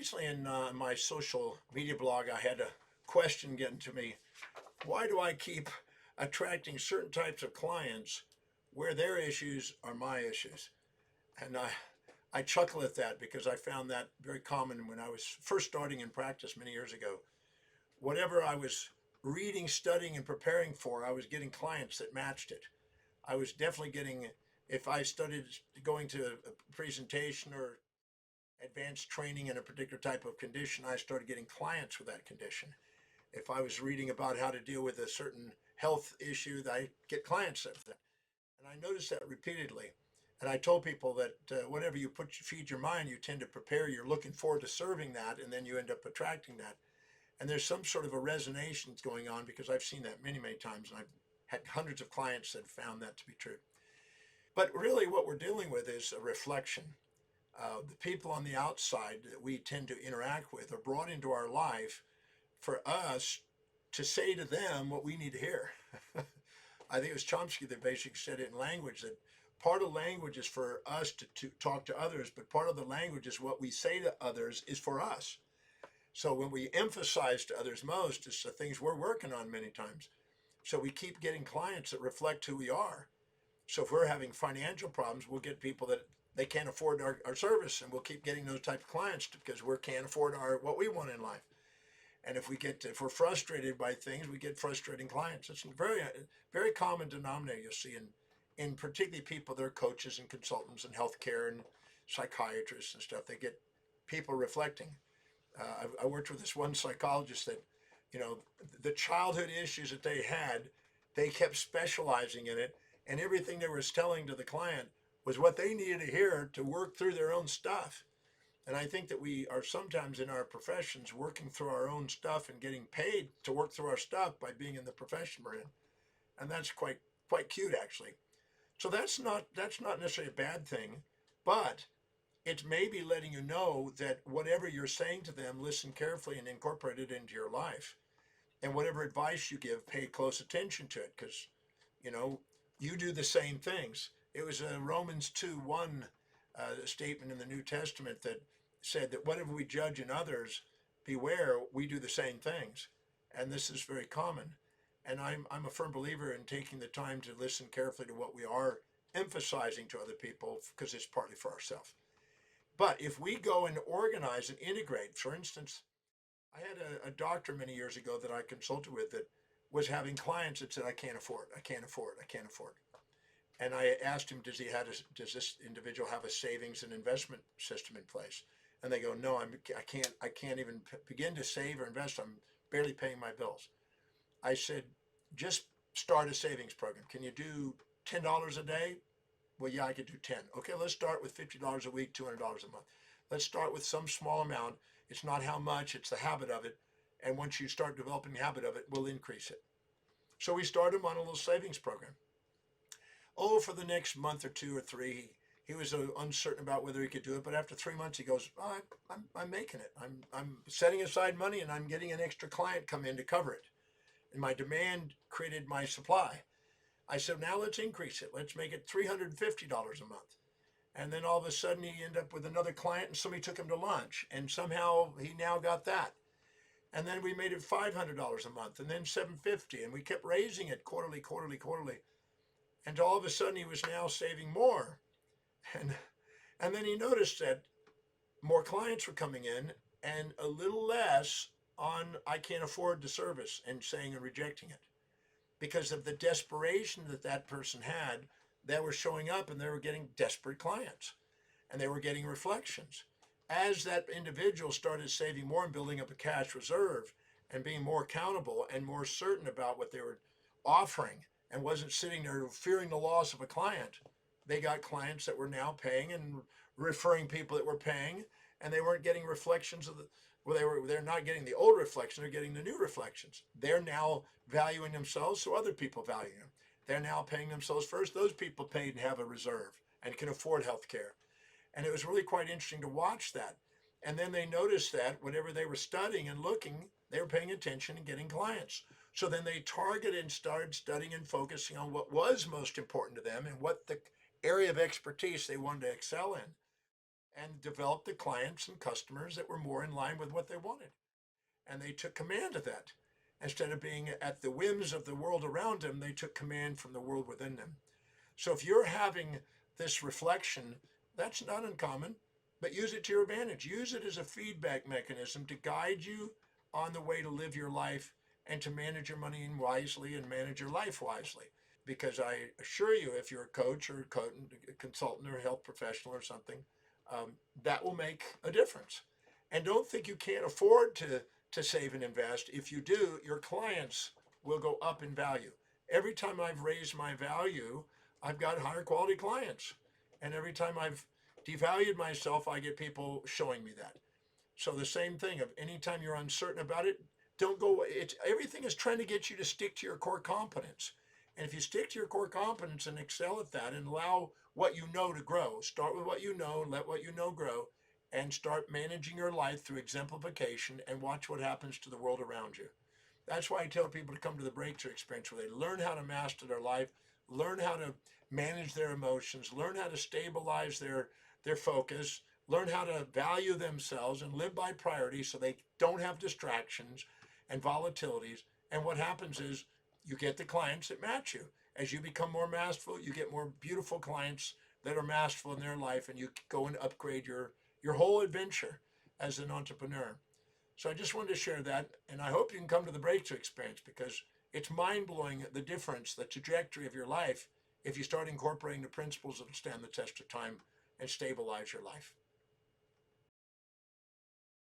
Recently in my social media blog, I had a question getting to me. Why do I keep attracting certain types of clients where their issues are my issues? And I chuckle at that because I found that very common when I was first starting in practice many years ago. Whatever I was reading, studying, and preparing for, I was getting clients that matched it. I was definitely getting, if I studied going to a presentation or advanced training in a particular type of condition, I started getting clients with that condition. If I was reading about how to deal with a certain health issue, I get clients with that. And I noticed that repeatedly. And I told people that whatever you feed your mind, you tend to prepare. You're looking forward to serving that, and then you end up attracting that. And there's some sort of a resonance going on because I've seen that many, many times, and I've had hundreds of clients that found that to be true. But really, what we're dealing with is a reflection. The people on the outside that we tend to interact with are brought into our life for us to say to them what we need to hear. I think it was Chomsky that basically said it in language, that part of language is for us to talk to others, but part of the language is what we say to others is for us. So when we emphasize to others most, it's the things we're working on many times. So we keep getting clients that reflect who we are. So if we're having financial problems, we'll get people that they can't afford our service, and we'll keep getting those type of clients because we can't afford what we want in life. And if we're frustrated by things, we get frustrating clients. It's a very common denominator you'll see in particularly people that are coaches and consultants in healthcare and psychiatrists and stuff. They get people reflecting. I worked with this one psychologist that, the childhood issues that they had, they kept specializing in it, and everything they were telling to the client was what they needed to hear to work through their own stuff. And I think that we are sometimes in our professions working through our own stuff and getting paid to work through our stuff by being in the profession we're in. And that's quite cute, actually. So that's not necessarily a bad thing, but it's maybe letting you know that whatever you're saying to them, listen carefully and incorporate it into your life. And whatever advice you give, pay close attention to it, because you do the same things. It was a Romans 2:1 statement in the New Testament that said that whatever we judge in others, beware, we do the same things. And this is very common. And I'm a firm believer in taking the time to listen carefully to what we are emphasizing to other people, because it's partly for ourselves. But if we go and organize and integrate, for instance, I had a doctor many years ago that I consulted with that was having clients that said, I can't afford, I can't afford, I can't afford. And I asked him, does this individual have a savings and investment system in place? And they go, no, I can't even begin to save or invest. I'm barely paying my bills. I said, just start a savings program. Can you do $10 a day? Well, yeah, I could do 10. Okay, let's start with $50 a week, $200 a month. Let's start with some small amount. It's not how much, it's the habit of it. And once you start developing the habit of it, we'll increase it. So we started him on a little savings program. Oh, for the next month or two or three, he was uncertain about whether he could do it. But after 3 months, he goes, oh, I'm making it. I'm setting aside money, and I'm getting an extra client come in to cover it. And my demand created my supply. I said, now let's increase it. Let's make it $350 a month. And then all of a sudden he ended up with another client, and somebody took him to lunch, and somehow he now got that. And then we made it $500 a month, and then $750, and we kept raising it quarterly. And all of a sudden he was now saving more. And then he noticed that more clients were coming in and a little less on I can't afford the service and saying and rejecting it. Because of the desperation that person had, they were showing up and they were getting desperate clients, and they were getting reflections. As that individual started saving more and building up a cash reserve and being more accountable and more certain about what they were offering and wasn't sitting there fearing the loss of a client, they got clients that were now paying and referring people that were paying, and they weren't getting reflections of they're not getting the old reflection, they're getting the new reflections. They're now valuing themselves, so other people value them. They're now paying themselves first. Those people paid and have a reserve and can afford health care. And it was really quite interesting to watch that. And then they noticed that whatever they were studying and looking, they were paying attention and getting clients. So then they targeted and started studying and focusing on what was most important to them and what the area of expertise they wanted to excel in. and developed the clients and customers that were more in line with what they wanted. And they took command of that. Instead of being at the whims of the world around them, they took command from the world within them. So if you're having this reflection, that's not uncommon, but use it to your advantage. Use it as a feedback mechanism to guide you on the way to live your life and to manage your money wisely and manage your life wisely. Because I assure you, if you're a coach or a consultant or a health professional or something, that will make a difference. And don't think you can't afford to save and invest. If you do, your clients will go up in value. Every time I've raised my value, I've got higher quality clients. And every time I've devalued myself, I get people showing me that. So the same thing of anytime you're uncertain about it, don't go. It's everything is trying to get you to stick to your core competence. And if you stick to your core competence and excel at that and allow what you know to grow, start with what you know, let what you know grow, and start managing your life through exemplification and watch what happens to the world around you. That's why I tell people to come to the breakthrough experience where they learn how to master their life, learn how to manage their emotions, learn how to stabilize their focus, learn how to value themselves and live by priority so they don't have distractions and volatilities. And what happens is you get the clients that match you. As you become more masterful, you get more beautiful clients that are masterful in their life, and you go and upgrade your whole adventure as an entrepreneur. So I just wanted to share that, and I hope you can come to the breakthrough experience because it's mind blowing the difference, the trajectory of your life if you start incorporating the principles that will stand the test of time and stabilize your life.